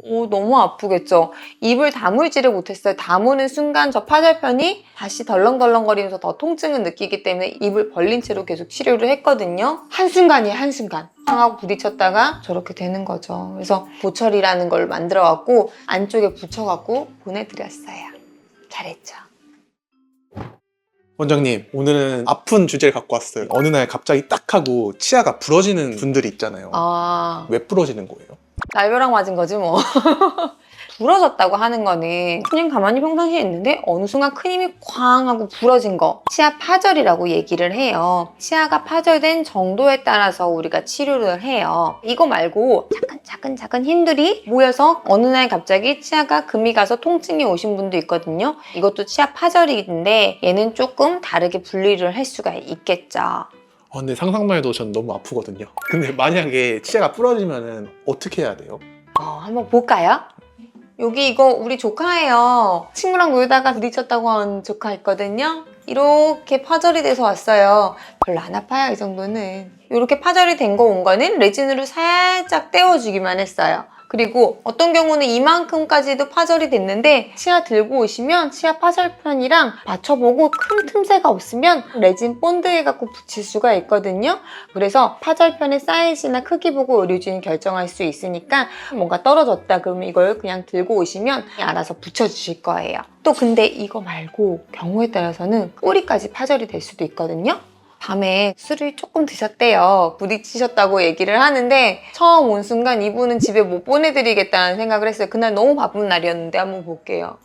오, 너무 아프겠죠? 입을 다물지를 못했어요. 다무는 순간 저 파절편이 다시 덜렁덜렁거리면서 더 통증을 느끼기 때문에 입을 벌린 채로 계속 치료를 했거든요. 한순간이에요, 한순간. 상하고 부딪혔다가 저렇게 되는 거죠. 그래서 보철이라는 걸 만들어갖고 안쪽에 붙여갖고 보내드렸어요. 잘했죠? 원장님, 오늘은 아픈 주제를 갖고 왔어요. 어느 날 갑자기 딱 하고 치아가 부러지는 분들이 있잖아요. 아, 왜 부러지는 거예요? 날벼락 맞은 거지 뭐. 부러졌다고 하는 거는 그냥 가만히 평상시에 있는데 어느 순간 큰 힘이 쾅 하고 부러진 거, 치아 파절이라고 얘기를 해요. 치아가 파절된 정도에 따라서 우리가 치료를 해요. 이거 말고 작은 힘들이 모여서 어느 날 갑자기 치아가 금이 가서 통증이 오신 분도 있거든요. 이것도 치아 파절인데 얘는 조금 다르게 분리를 할 수가 있겠죠. 근데 상상만 해도 전 너무 아프거든요. 근데 만약에 치아가 부러지면 어떻게 해야 돼요? 한번 볼까요? 여기 이거 우리 조카예요. 친구랑 놀다가 부딪혔다고 한 조카 있거든요. 이렇게 파절이 돼서 왔어요. 별로 안 아파요, 이 정도는. 이렇게 파절이 된 거 온 거는 레진으로 살짝 떼어주기만 했어요. 그리고 어떤 경우는 이만큼까지도 파절이 됐는데 치아 들고 오시면 치아 파절편이랑 맞춰보고 큰 틈새가 없으면 레진 본드 해갖고 붙일 수가 있거든요. 그래서 파절편의 사이즈나 크기 보고 의료진이 결정할 수 있으니까 뭔가 떨어졌다 그러면 이걸 그냥 들고 오시면 알아서 붙여주실 거예요. 또 근데 이거 말고 경우에 따라서는 꼬리까지 파절이 될 수도 있거든요. 밤에 술을 조금 드셨대요. 부딪히셨다고 얘기를 하는데 처음 온 순간 이분은 집에 못 보내드리겠다는 생각을 했어요. 그날 너무 바쁜 날이었는데 한번 볼게요.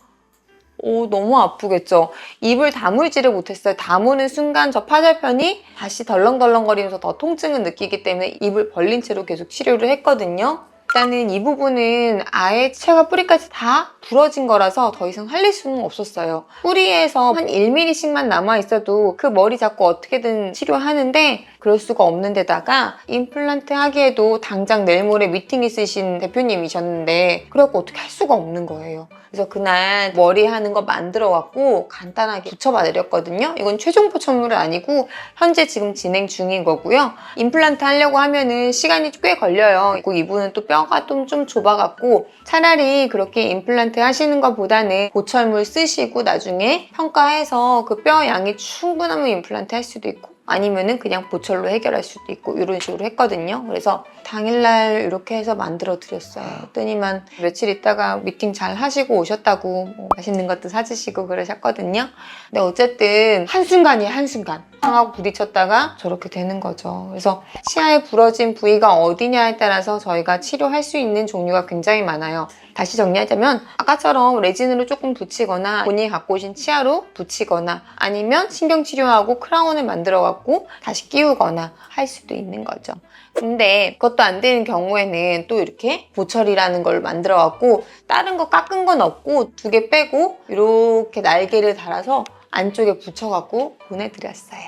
오, 너무 아프겠죠? 입을 다물지를 못했어요. 다무는 순간 저 파절편이 다시 덜렁덜렁거리면서 더 통증을 느끼기 때문에 입을 벌린 채로 계속 치료를 했거든요. 일단은 이 부분은 아예 치아가 뿌리까지 다 부러진 거라서 더 이상 살릴 수는 없었어요. 뿌리에서 한 1mm씩만 남아있어도 그 머리 잡고 어떻게든 치료하는데 그럴 수가 없는 데다가 임플란트 하기에도 당장 내일 모레 미팅 있으신 대표님이셨는데 그래갖고 어떻게 할 수가 없는 거예요. 그래서 그날 머리 하는 거 만들어 갖고 간단하게 붙여봐 드렸거든요. 이건 최종 포천물은 아니고 현재 지금 진행 중인 거고요. 임플란트 하려고 하면은 시간이 꽤 걸려요. 그리고 이분은 또 뼈가 좀 좁아갖고 차라리 그렇게 임플란트 하시는 것보다는 보철물 쓰시고 나중에 평가해서 그 뼈 양이 충분하면 임플란트 할 수도 있고 아니면은 그냥 보철로 해결할 수도 있고 이런 식으로 했거든요. 그래서 당일날 이렇게 해서 만들어 드렸어요. 그랬더니만 며칠 있다가 미팅 잘 하시고 오셨다고 뭐 맛있는 것도 사주시고 그러셨거든요. 근데 어쨌든 한순간이에요, 한순간. 상하고 부딪혔다가 저렇게 되는 거죠. 그래서 치아에 부러진 부위가 어디냐에 따라서 저희가 치료할 수 있는 종류가 굉장히 많아요. 다시 정리하자면 아까처럼 레진으로 조금 붙이거나 본인이 갖고 오신 치아로 붙이거나 아니면 신경치료하고 크라운을 만들어 갖고 다시 끼우거나 할 수도 있는 거죠. 근데 그것도 안 되는 경우에는 또 이렇게 보철이라는 걸 만들어 갖고 다른 거 깎은 건 없고 2개 빼고 이렇게 날개를 달아서 안쪽에 붙여갖고 보내드렸어요.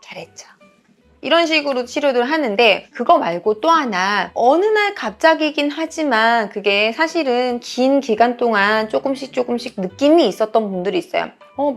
잘했죠? 이런 식으로 치료를 하는데 그거 말고 또 하나 어느 날 갑자기긴 하지만 그게 사실은 긴 기간 동안 조금씩 느낌이 있었던 분들이 있어요.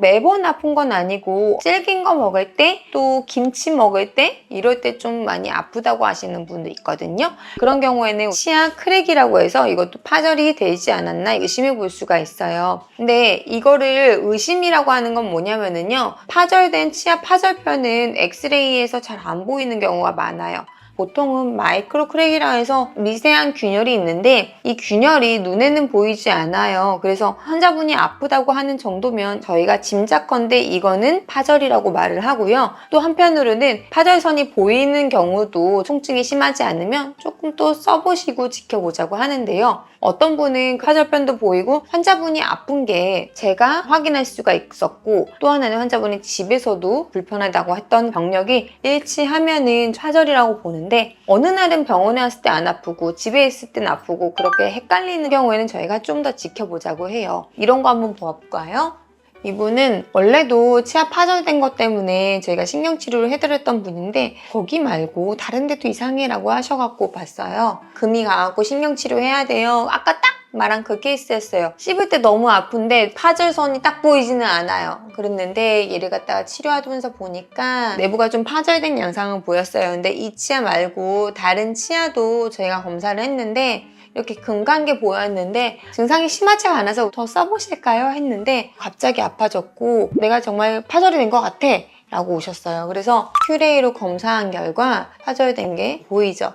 매번 아픈 건 아니고 질긴 거 먹을 때 또 김치 먹을 때 이럴 때 좀 많이 아프다고 하시는 분도 있거든요. 그런 경우에는 치아 크랙이라고 해서 이것도 파절이 되지 않았나 의심해 볼 수가 있어요. 근데 이거를 의심이라고 하는 건 뭐냐면은요. 파절된 치아 파절편은 엑스레이에서 잘 안 보이는 경우가 많아요. 보통은 마이크로 크랙이라 해서 미세한 균열이 있는데 이 균열이 눈에는 보이지 않아요. 그래서 환자분이 아프다고 하는 정도면 저희가 짐작컨대 이거는 파절이라고 말을 하고요. 또 한편으로는 파절선이 보이는 경우도 통증이 심하지 않으면 조금 또 써보시고 지켜보자고 하는데요. 어떤 분은 파절편도 보이고 환자분이 아픈 게 제가 확인할 수가 있었고 또 하나는 환자분이 집에서도 불편하다고 했던 병력이 일치하면은 파절이라고 보는데 어느 날은 병원에 왔을 때 안 아프고 집에 있을 땐 아프고 그렇게 헷갈리는 경우에는 저희가 좀 더 지켜보자고 해요. 이런 거 한번 볼까요? 이분은 원래도 치아 파절된 것 때문에 저희가 신경치료를 해드렸던 분인데 거기 말고 다른 데도 이상해라고 하셔갖고 봤어요. 금이 가갖고 신경치료 해야 돼요. 아까 딱 말한 그 케이스였어요. 씹을 때 너무 아픈데 파절선이 딱 보이지는 않아요. 그랬는데 얘를 갖다가 치료하면서 보니까 내부가 좀 파절된 양상은 보였어요. 근데 이 치아 말고 다른 치아도 저희가 검사를 했는데 이렇게 금간 게 보였는데 증상이 심하지 않아서 더 써보실까요? 했는데 갑자기 아파졌고 내가 정말 파절이 된 것 같아 라고 오셨어요. 그래서 큐레이로 검사한 결과 파절된 게 보이죠?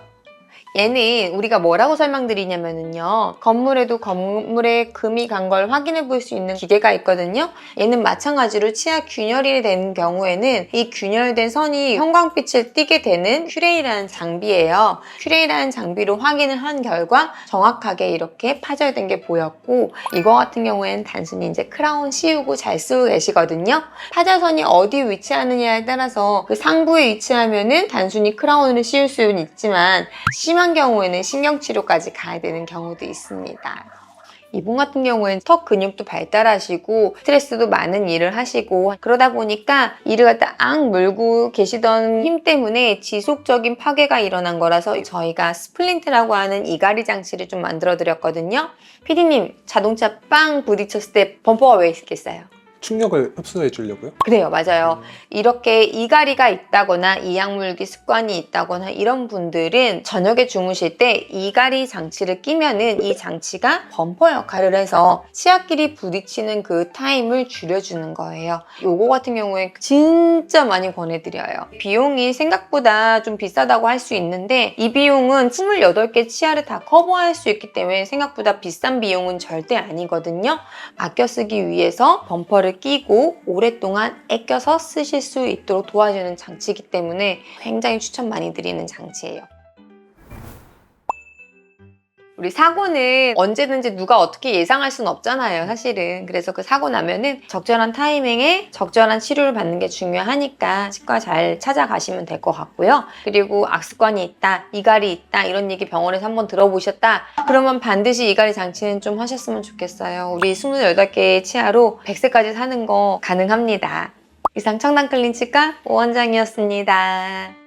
얘는 우리가 뭐라고 설명드리냐면요. 건물에도 건물에 금이 간 걸 확인해 볼 수 있는 기계가 있거든요. 얘는 마찬가지로 치아 균열이 된 경우에는 이 균열된 선이 형광빛을 띠게 되는 큐레이라는 장비예요. 큐레이라는 장비로 확인을 한 결과 정확하게 이렇게 파절된 게 보였고 이거 같은 경우에는 단순히 이제 크라운 씌우고 잘 쓰고 계시거든요. 파절선이 어디 위치하느냐에 따라서 그 상부에 위치하면은 단순히 크라운을 씌울 수는 있지만 심한 경우에는 신경치료까지 가야 되는 경우도 있습니다. 이분 같은 경우에는 턱 근육도 발달하시고 스트레스도 많은 일을 하시고 그러다 보니까 이를 갖다 악 물고 계시던 힘 때문에 지속적인 파괴가 일어난 거라서 저희가 스플린트라고 하는 이갈이 장치를 좀 만들어 드렸거든요. 피디님, 자동차 빵 부딪혔을 때 범퍼가 왜 있겠어요? 충격을 흡수해 주려고요? 그래요, 맞아요. 이렇게 이갈이가 있다거나 이약 물기 습관이 있다거나 이런 분들은 저녁에 주무실 때 이갈이 장치를 끼면은 이 장치가 범퍼 역할을 해서 치아끼리 부딪히는 그 타임을 줄여주는 거예요. 요거 같은 경우에 진짜 많이 권해드려요. 비용이 생각보다 좀 비싸다고 할 수 있는데 이 비용은 28개 치아를 다 커버할 수 있기 때문에 생각보다 비싼 비용은 절대 아니거든요. 아껴 쓰기 위해서 범퍼를 끼고 오랫동안 아껴서 쓰실 수 있도록 도와주는 장치이기 때문에 굉장히 추천 많이 드리는 장치예요. 우리 사고는 언제든지 누가 어떻게 예상할 수는 없잖아요, 사실은. 그래서 그 사고 나면은 적절한 타이밍에 적절한 치료를 받는 게 중요하니까 치과 잘 찾아가시면 될 것 같고요. 그리고 악습관이 있다, 이갈이 있다 이런 얘기 병원에서 한번 들어보셨다? 그러면 반드시 이갈이 장치는 좀 하셨으면 좋겠어요. 우리 28개의 치아로 100세까지 사는 거 가능합니다. 이상 청담클린 치과 오원장이었습니다.